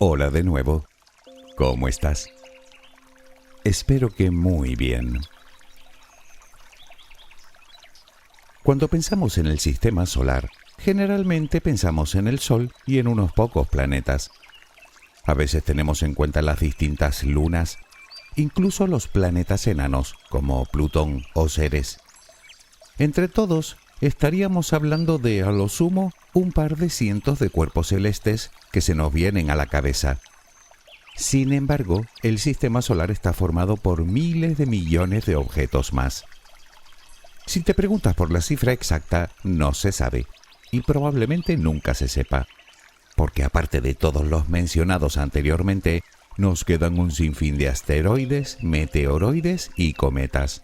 Hola de nuevo. ¿Cómo estás? Espero que muy bien. Cuando pensamos en el sistema solar, generalmente pensamos en el Sol y en unos pocos planetas. A veces tenemos en cuenta las distintas lunas, incluso los planetas enanos como Plutón o Ceres. Entre todos, estaríamos hablando de, a lo sumo, un par de cientos de cuerpos celestes que se nos vienen a la cabeza. Sin embargo, el sistema solar está formado por miles de millones de objetos más. Si te preguntas por la cifra exacta, no se sabe, y probablemente nunca se sepa, porque aparte de todos los mencionados anteriormente, nos quedan un sinfín de asteroides, meteoroides y cometas.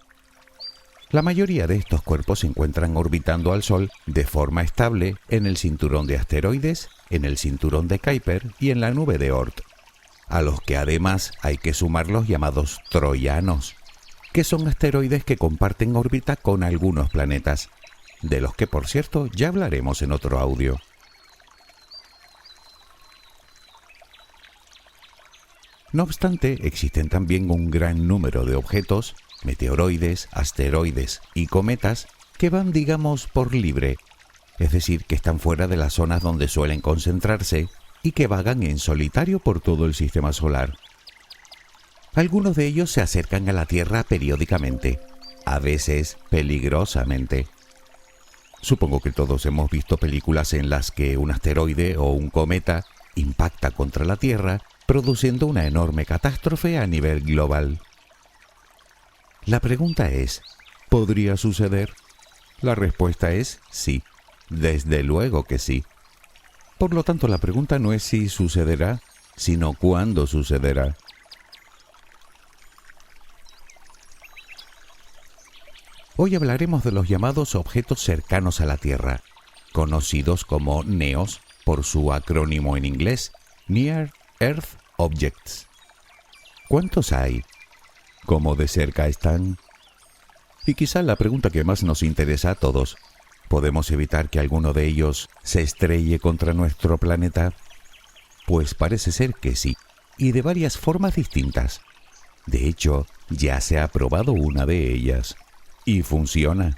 La mayoría de estos cuerpos se encuentran orbitando al Sol de forma estable en el cinturón de asteroides, en el cinturón de Kuiper y en la nube de Oort, a los que además hay que sumar los llamados troyanos, que son asteroides que comparten órbita con algunos planetas, de los que por cierto ya hablaremos en otro audio. No obstante, existen también un gran número de objetos, meteoroides, asteroides y cometas que van, digamos, por libre, es decir, que están fuera de las zonas donde suelen concentrarse y que vagan en solitario por todo el sistema solar. Algunos de ellos se acercan a la Tierra periódicamente, a veces peligrosamente. Supongo que todos hemos visto películas en las que un asteroide o un cometa impacta contra la Tierra, produciendo una enorme catástrofe a nivel global. La pregunta es, ¿podría suceder? La respuesta es sí, desde luego que sí. Por lo tanto, la pregunta no es si sucederá, sino cuándo sucederá. Hoy hablaremos de los llamados objetos cercanos a la Tierra, conocidos como NEOs por su acrónimo en inglés, Near Earth Objects. ¿Cuántos hay? ¿Cómo de cerca están? Y quizá la pregunta que más nos interesa a todos, ¿podemos evitar que alguno de ellos se estrelle contra nuestro planeta? Pues parece ser que sí, y de varias formas distintas. De hecho, ya se ha probado una de ellas, y funciona.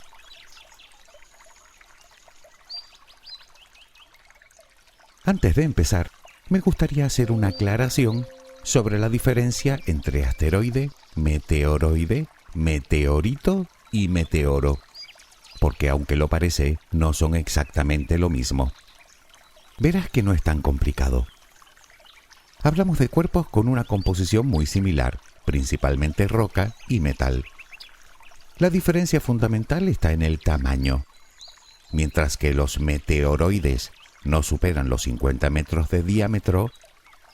Antes de empezar, me gustaría hacer una aclaración sobre la diferencia entre asteroide, meteoroide, meteorito y meteoro, porque aunque lo parece, no son exactamente lo mismo. Verás que no es tan complicado. Hablamos de cuerpos con una composición muy similar, principalmente roca y metal. La diferencia fundamental está en el tamaño. Mientras que los meteoroides no superan los 50 metros de diámetro,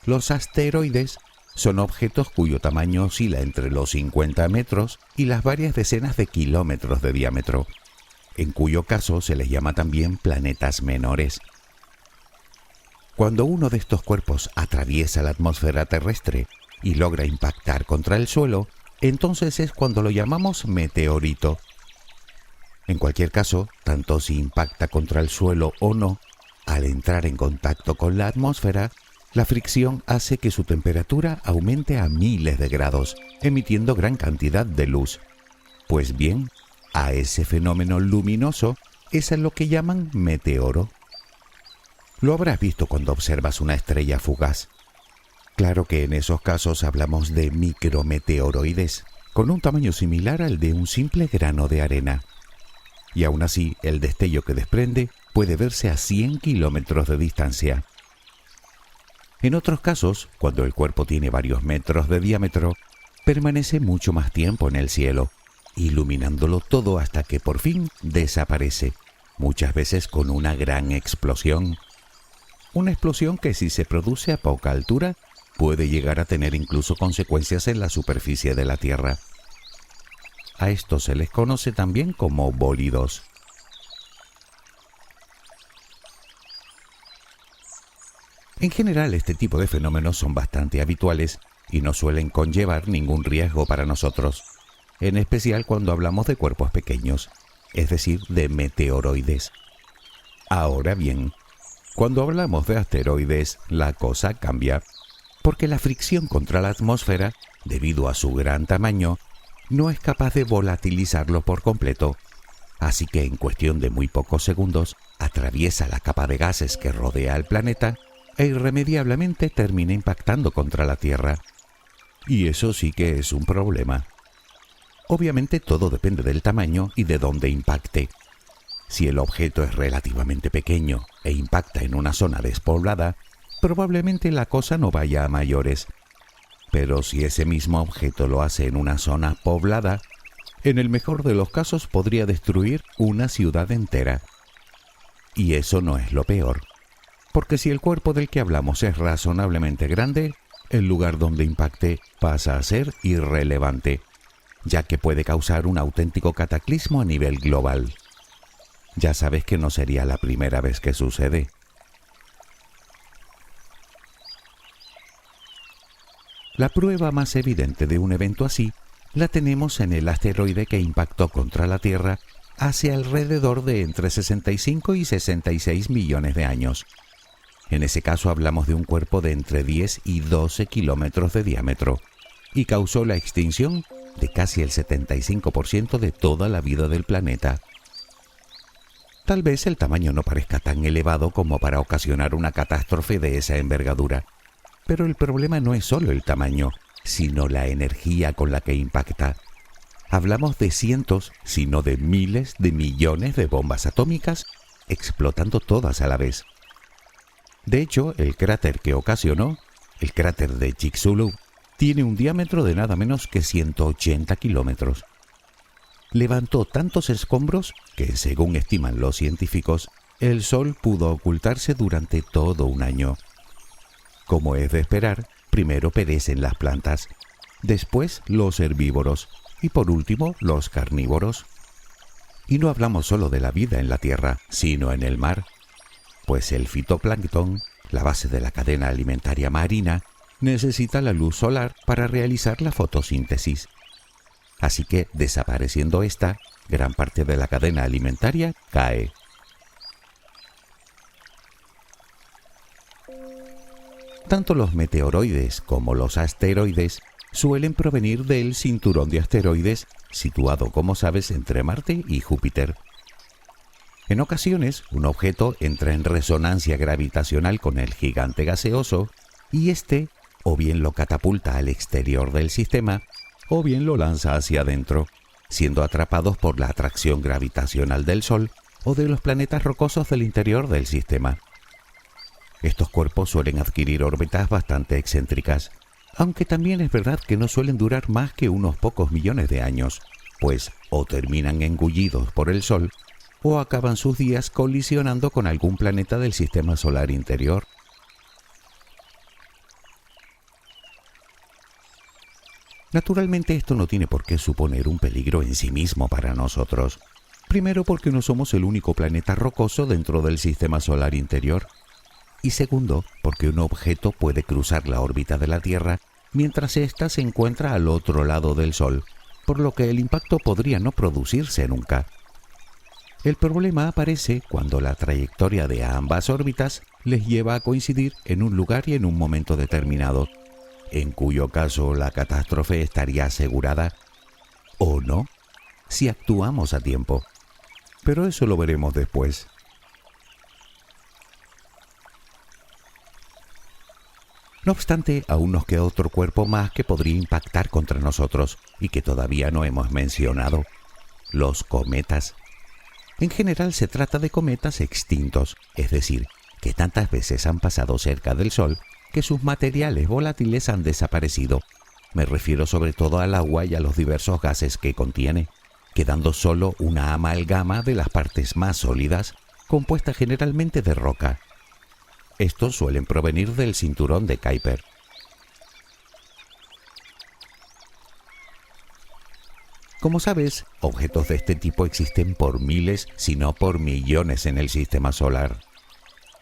los asteroides son objetos cuyo tamaño oscila entre los 50 metros y las varias decenas de kilómetros de diámetro, en cuyo caso se les llama también planetas menores. Cuando uno de estos cuerpos atraviesa la atmósfera terrestre y logra impactar contra el suelo, entonces es cuando lo llamamos meteorito. En cualquier caso, tanto si impacta contra el suelo o no, al entrar en contacto con la atmósfera, la fricción hace que su temperatura aumente a miles de grados, emitiendo gran cantidad de luz. Pues bien, a ese fenómeno luminoso es a lo que llaman meteoro. Lo habrás visto cuando observas una estrella fugaz. Claro que en esos casos hablamos de micrometeoroides, con un tamaño similar al de un simple grano de arena. Y aún así, el destello que desprende puede verse a 100 kilómetros de distancia. En otros casos, cuando el cuerpo tiene varios metros de diámetro, permanece mucho más tiempo en el cielo, iluminándolo todo hasta que por fin desaparece, muchas veces con una gran explosión. Una explosión que, si se produce a poca altura, puede llegar a tener incluso consecuencias en la superficie de la Tierra. A esto se les conoce también como bólidos. En general, este tipo de fenómenos son bastante habituales y no suelen conllevar ningún riesgo para nosotros, en especial cuando hablamos de cuerpos pequeños, es decir, de meteoroides. Ahora bien, cuando hablamos de asteroides, la cosa cambia. porque la fricción contra la atmósfera, debido a su gran tamaño, no es capaz de volatilizarlo por completo, así que en cuestión de muy pocos segundos atraviesa la capa de gases que rodea al planeta e irremediablemente termina impactando contra la Tierra. Y eso sí que es un problema. Obviamente todo depende del tamaño y de dónde impacte. Si el objeto es relativamente pequeño e impacta en una zona despoblada, probablemente la cosa no vaya a mayores. Pero si ese mismo objeto lo hace en una zona poblada, en el mejor de los casos podría destruir una ciudad entera. Y eso no es lo peor, porque si el cuerpo del que hablamos es razonablemente grande, el lugar donde impacte pasa a ser irrelevante, ya que puede causar un auténtico cataclismo a nivel global. Ya sabes que no sería la primera vez que sucede. La prueba más evidente de un evento así la tenemos en el asteroide que impactó contra la Tierra hace alrededor de entre 65 y 66 millones de años. En ese caso hablamos de un cuerpo de entre 10 y 12 kilómetros de diámetro y causó la extinción de casi el 75% de toda la vida del planeta. Tal vez el tamaño no parezca tan elevado como para ocasionar una catástrofe de esa envergadura, pero el problema no es solo el tamaño, sino la energía con la que impacta. Hablamos de cientos, si no de miles de millones de bombas atómicas explotando todas a la vez. De hecho, el cráter que ocasionó, el cráter de Chicxulub, tiene un diámetro de nada menos que 180 kilómetros. Levantó tantos escombros que, según estiman los científicos, el Sol pudo ocultarse durante todo un año. Como es de esperar, primero perecen las plantas, después los herbívoros y por último los carnívoros. Y no hablamos solo de la vida en la Tierra, sino en el mar, pues el fitoplancton, la base de la cadena alimentaria marina, necesita la luz solar para realizar la fotosíntesis. Así que, desapareciendo esta, gran parte de la cadena alimentaria cae. Tanto los meteoroides como los asteroides suelen provenir del cinturón de asteroides situado, como sabes, entre Marte y Júpiter. En ocasiones, un objeto entra en resonancia gravitacional con el gigante gaseoso y este o bien lo catapulta al exterior del sistema o bien lo lanza hacia adentro, siendo atrapados por la atracción gravitacional del Sol o de los planetas rocosos del interior del sistema. Estos cuerpos suelen adquirir órbitas bastante excéntricas, aunque también es verdad que no suelen durar más que unos pocos millones de años, pues o terminan engullidos por el Sol o acaban sus días colisionando con algún planeta del sistema solar interior. Naturalmente esto no tiene por qué suponer un peligro en sí mismo para nosotros. Primero porque no somos el único planeta rocoso dentro del sistema solar interior. Y segundo, porque un objeto puede cruzar la órbita de la Tierra mientras ésta se encuentra al otro lado del Sol, por lo que el impacto podría no producirse nunca. El problema aparece cuando la trayectoria de ambas órbitas les lleva a coincidir en un lugar y en un momento determinado, en cuyo caso la catástrofe estaría asegurada, o no, si actuamos a tiempo. Pero eso lo veremos después. No obstante, aún nos queda otro cuerpo más que podría impactar contra nosotros y que todavía no hemos mencionado: los cometas. En general se trata de cometas extintos, es decir, que tantas veces han pasado cerca del Sol que sus materiales volátiles han desaparecido. Me refiero sobre todo al agua y a los diversos gases que contiene, quedando solo una amalgama de las partes más sólidas, compuesta generalmente de roca. Estos suelen provenir del cinturón de Kuiper. Como sabes, objetos de este tipo existen por miles, si no por millones en el sistema solar.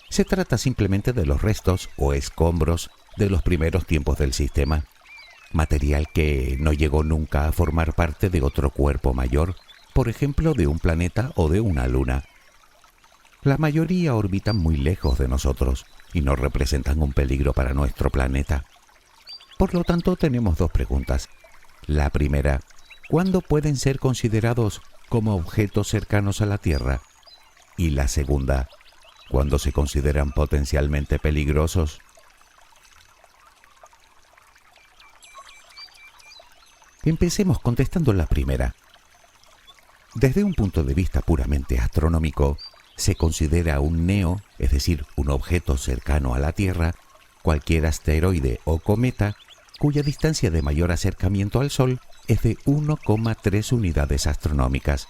Se trata simplemente de los restos o escombros de los primeros tiempos del sistema, material que no llegó nunca a formar parte de otro cuerpo mayor, por ejemplo de un planeta o de una luna. La mayoría orbitan muy lejos de nosotros y no representan un peligro para nuestro planeta, Por lo tanto, tenemos dos preguntas. La primera, ¿cuándo pueden ser considerados como objetos cercanos a la Tierra? Y la segunda, ¿cuándo se consideran potencialmente peligrosos? Empecemos contestando la primera. Desde un punto de vista puramente astronómico, se considera un NEO, es decir, un objeto cercano a la Tierra, cualquier asteroide o cometa cuya distancia de mayor acercamiento al Sol es de 1,3 unidades astronómicas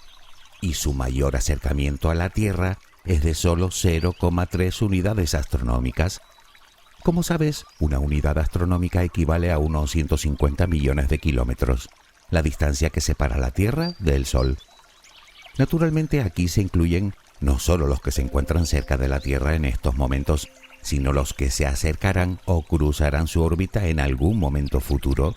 y su mayor acercamiento a la Tierra es de solo 0,3 unidades astronómicas. Como sabes, una unidad astronómica equivale a unos 150 millones de kilómetros, la distancia que separa la Tierra del Sol. Naturalmente, aquí se incluyen no solo los que se encuentran cerca de la Tierra en estos momentos, sino los que se acercarán o cruzarán su órbita en algún momento futuro.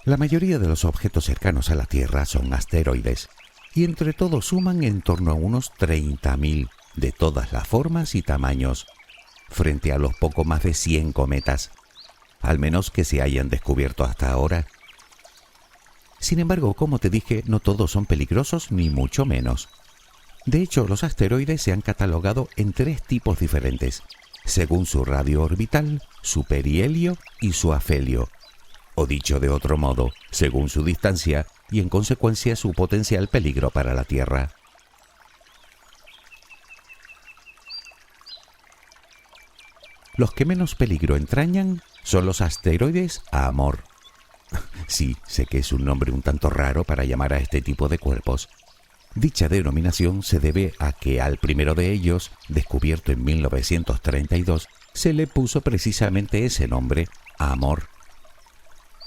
La mayoría de los objetos cercanos a la Tierra son asteroides, y entre todos suman en torno a unos 30.000 de todas las formas y tamaños, frente a los poco más de 100 cometas, al menos que se hayan descubierto hasta ahora. Sin embargo, como te dije, no todos son peligrosos ni mucho menos. De hecho, los asteroides se han catalogado en 3 tipos diferentes, según su radio orbital, su perihelio y su afelio, o dicho de otro modo, según su distancia y en consecuencia su potencial peligro para la Tierra. Los que menos peligro entrañan son los asteroides Amor. Sí, sé que es un nombre un tanto raro para llamar a este tipo de cuerpos. Dicha denominación se debe a que al primero de ellos, descubierto en 1932, se le puso precisamente ese nombre, Amor.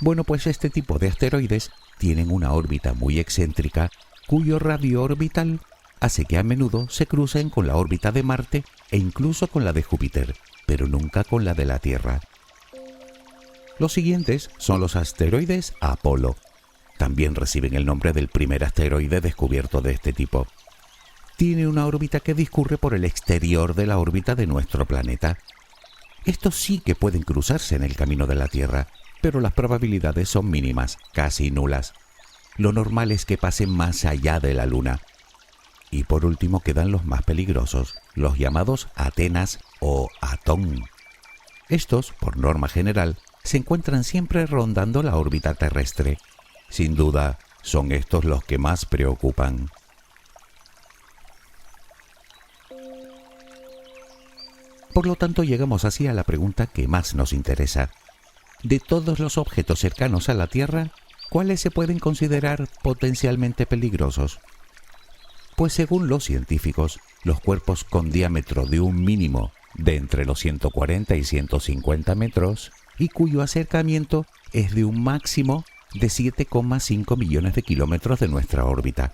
Bueno, pues este tipo de asteroides tienen una órbita muy excéntrica, cuyo radio orbital hace que a menudo se crucen con la órbita de Marte e incluso con la de Júpiter, pero nunca con la de la Tierra. Los siguientes son los asteroides Apolo. También reciben el nombre del primer asteroide descubierto de este tipo. Tiene una órbita que discurre por el exterior de la órbita de nuestro planeta. Estos sí que pueden cruzarse en el camino de la Tierra, pero las probabilidades son mínimas, casi nulas. Lo normal es que pasen más allá de la Luna. Y por último quedan los más peligrosos, los llamados Atenas o Atón. Estos, por norma general, se encuentran siempre rondando la órbita terrestre. Sin duda, son estos los que más preocupan. Por lo tanto, llegamos así a la pregunta que más nos interesa. De todos los objetos cercanos a la Tierra, ¿cuáles se pueden considerar potencialmente peligrosos? Pues según los científicos, los cuerpos con diámetro de un mínimo de entre los 140 y 150 metros y cuyo acercamiento es de un máximo de 7,5 millones de kilómetros de nuestra órbita,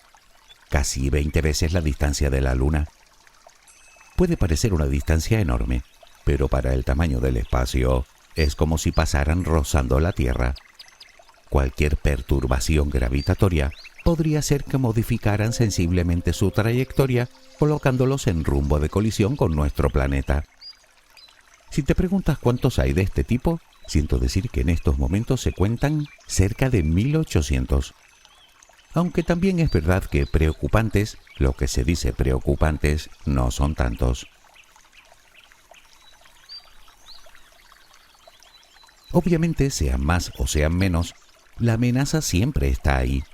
casi 20 veces la distancia de la Luna. Puede parecer una distancia enorme, pero para el tamaño del espacio es como si pasaran rozando la Tierra. Cualquier perturbación gravitatoria podría ser que modificaran sensiblemente su trayectoria, colocándolos en rumbo de colisión con nuestro planeta. Si te preguntas cuántos hay de este tipo, siento decir que en estos momentos se cuentan cerca de 1.800. Aunque también es verdad que preocupantes, lo que se dice preocupantes, no son tantos. Obviamente, sean más o sean menos, la amenaza siempre está ahí.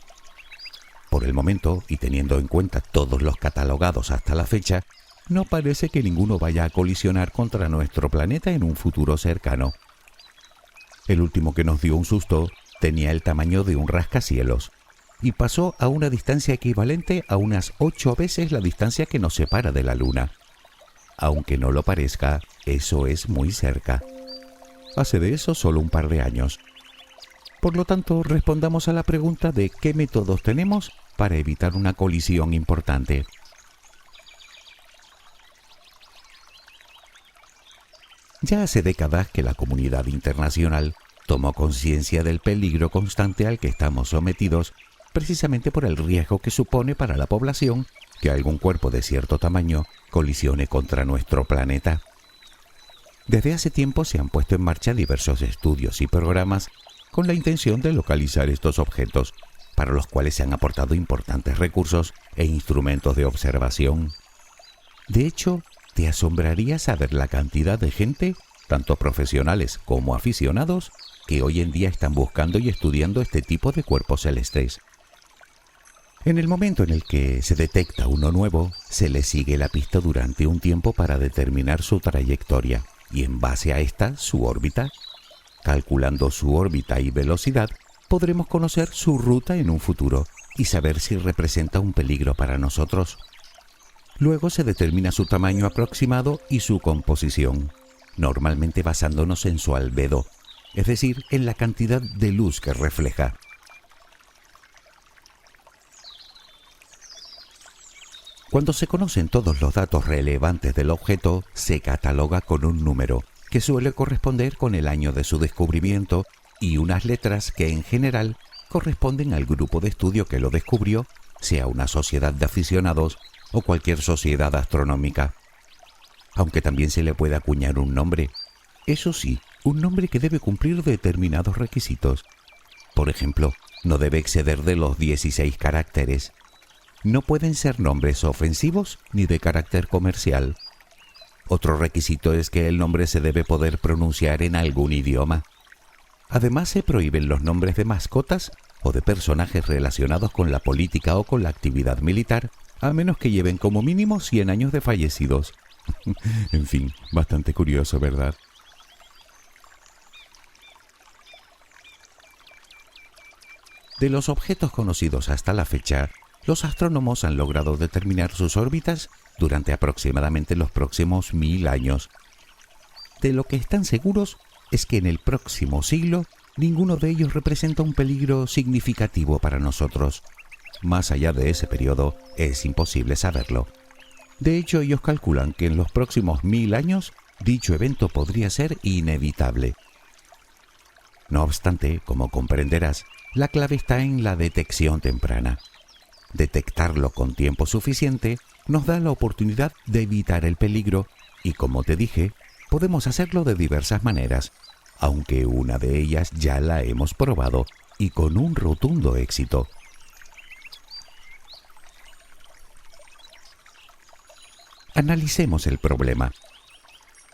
Por el momento, y teniendo en cuenta todos los catalogados hasta la fecha, no parece que ninguno vaya a colisionar contra nuestro planeta en un futuro cercano. El último que nos dio un susto tenía el tamaño de un rascacielos y pasó a una distancia equivalente a unas 8 veces la distancia que nos separa de la Luna. Aunque no lo parezca, eso es muy cerca. Hace de eso solo un par de años. Por lo tanto, respondamos a la pregunta de qué métodos tenemos para evitar una colisión importante. Ya hace décadas que la comunidad internacional tomó conciencia del peligro constante al que estamos sometidos, precisamente por el riesgo que supone para la población que algún cuerpo de cierto tamaño colisione contra nuestro planeta. Desde hace tiempo se han puesto en marcha diversos estudios y programas con la intención de localizar estos objetos, para los cuales se han aportado importantes recursos e instrumentos de observación. De hecho, te asombraría saber la cantidad de gente, tanto profesionales como aficionados, que hoy en día están buscando y estudiando este tipo de cuerpos celestes. En el momento en el que se detecta uno nuevo, se le sigue la pista durante un tiempo para determinar su trayectoria y, en base a esta, su órbita. Calculando su órbita y velocidad, podremos conocer su ruta en un futuro y saber si representa un peligro para nosotros. Luego se determina su tamaño aproximado y su composición, normalmente basándonos en su albedo, es decir, en la cantidad de luz que refleja. Cuando se conocen todos los datos relevantes del objeto, se cataloga con un número, que suele corresponder con el año de su descubrimiento, y unas letras que en general corresponden al grupo de estudio que lo descubrió, sea una sociedad de aficionados o cualquier sociedad astronómica. Aunque también se le puede acuñar un nombre. Eso sí, un nombre que debe cumplir determinados requisitos. Por ejemplo, no debe exceder de los 16 caracteres. No pueden ser nombres ofensivos ni de carácter comercial. Otro requisito es que el nombre se debe poder pronunciar en algún idioma. Además, se prohíben los nombres de mascotas o de personajes relacionados con la política o con la actividad militar, a menos que lleven como mínimo 100 años de fallecidos. En fin, bastante curioso, ¿verdad? De los objetos conocidos hasta la fecha, los astrónomos han logrado determinar sus órbitas durante aproximadamente los próximos 1000 años. De lo que están seguros es que en el próximo siglo ninguno de ellos representa un peligro significativo para nosotros. Más allá de ese periodo es imposible saberlo. De hecho, ellos calculan que en los próximos 1000 años dicho evento podría ser inevitable. No obstante, como comprenderás, la clave está en la detección temprana. Detectarlo con tiempo suficiente nos da la oportunidad de evitar el peligro y, como te dije, podemos hacerlo de diversas maneras, aunque una de ellas ya la hemos probado y con un rotundo éxito. Analicemos el problema.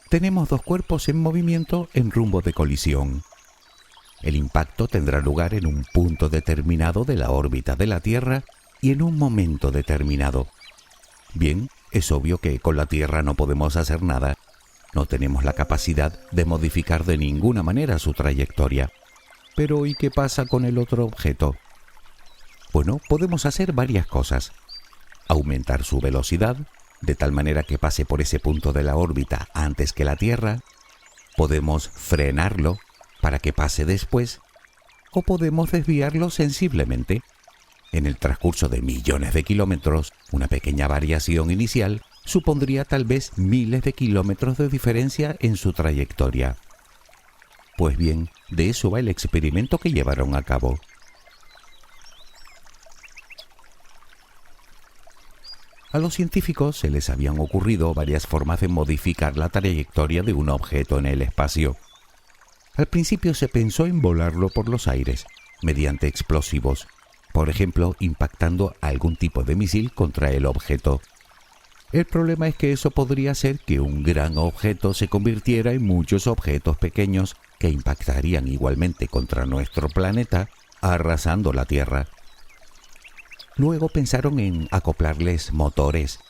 Tenemos dos cuerpos en movimiento en rumbo de colisión. El impacto tendrá lugar en un punto determinado de la órbita de la Tierra y en un momento determinado. Bien, es obvio que con la Tierra no podemos hacer nada. No tenemos la capacidad de modificar de ninguna manera su trayectoria. Pero ¿y qué pasa con el otro objeto? Bueno, podemos hacer varias cosas. Aumentar su velocidad, de tal manera que pase por ese punto de la órbita antes que la Tierra. Podemos frenarlo para que pase después, o podemos desviarlo sensiblemente. En el transcurso de millones de kilómetros, una pequeña variación inicial supondría tal vez miles de kilómetros de diferencia en su trayectoria. Pues bien, de eso va el experimento que llevaron a cabo. A los científicos se les habían ocurrido varias formas de modificar la trayectoria de un objeto en el espacio. Al principio se pensó en volarlo por los aires, mediante explosivos, por ejemplo, impactando algún tipo de misil contra el objeto. El problema es que eso podría hacer que un gran objeto se convirtiera en muchos objetos pequeños que impactarían igualmente contra nuestro planeta, arrasando la Tierra. Luego pensaron en acoplarles motores,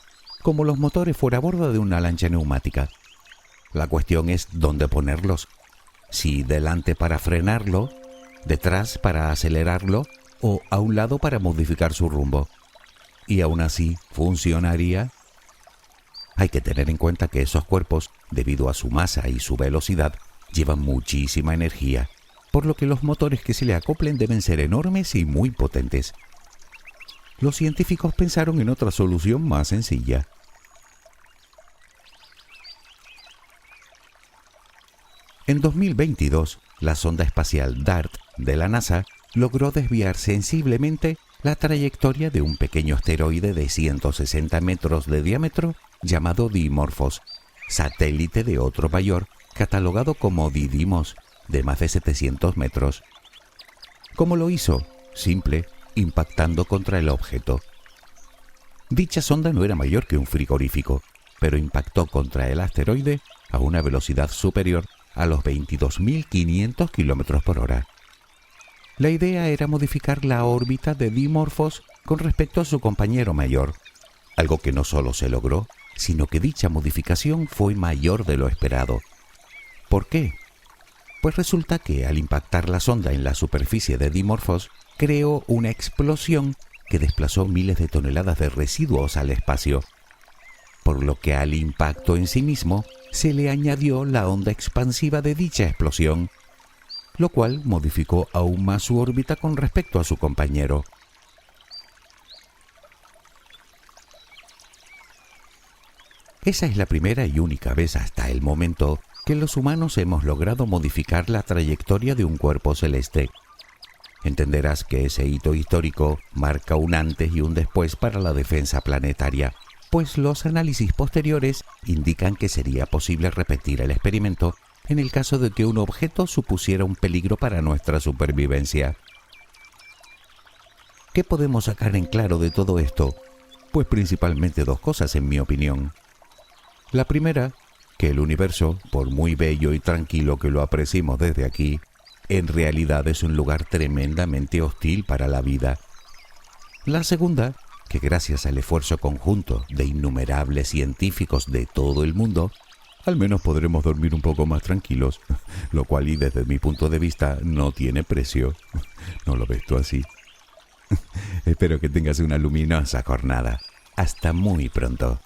como los motores fuera a bordo de una lancha neumática. La cuestión es dónde ponerlos. Si delante para frenarlo, detrás para acelerarlo o a un lado para modificar su rumbo. Y aún así, ¿funcionaría? Hay que tener en cuenta que esos cuerpos, debido a su masa y su velocidad, llevan muchísima energía, por lo que los motores que se le acoplen deben ser enormes y muy potentes. Los científicos pensaron en otra solución más sencilla. En 2022, la sonda espacial DART de la NASA logró desviar sensiblemente la trayectoria de un pequeño asteroide de 160 metros de diámetro llamado Dimorphos, satélite de otro mayor catalogado como Didymos, de más de 700 metros. ¿Cómo lo hizo? Simple, impactando contra el objeto. Dicha sonda no era mayor que un frigorífico, pero impactó contra el asteroide a una velocidad superior a los 22.500 km por hora. La idea era modificar la órbita de Dimorphos con respecto a su compañero mayor, algo que no solo se logró, sino que dicha modificación fue mayor de lo esperado. ¿Por qué? Pues resulta que al impactar la sonda en la superficie de Dimorphos, creó una explosión que desplazó miles de toneladas de residuos al espacio, por lo que al impacto en sí mismo se le añadió la onda expansiva de dicha explosión, lo cual modificó aún más su órbita con respecto a su compañero. Esa es la primera y única vez hasta el momento que los humanos hemos logrado modificar la trayectoria de un cuerpo celeste. Entenderás que ese hito histórico marca un antes y un después para la defensa planetaria, pues los análisis posteriores indican que sería posible repetir el experimento en el caso de que un objeto supusiera un peligro para nuestra supervivencia. ¿Qué podemos sacar en claro de todo esto? Pues principalmente dos cosas, en mi opinión. La primera, que el universo, por muy bello y tranquilo que lo apreciemos desde aquí, en realidad es un lugar tremendamente hostil para la vida. La segunda, que gracias al esfuerzo conjunto de innumerables científicos de todo el mundo, al menos podremos dormir un poco más tranquilos, lo cual y desde mi punto de vista no tiene precio. ¿No lo ves tú así? Espero que tengas una luminosa jornada. Hasta muy pronto.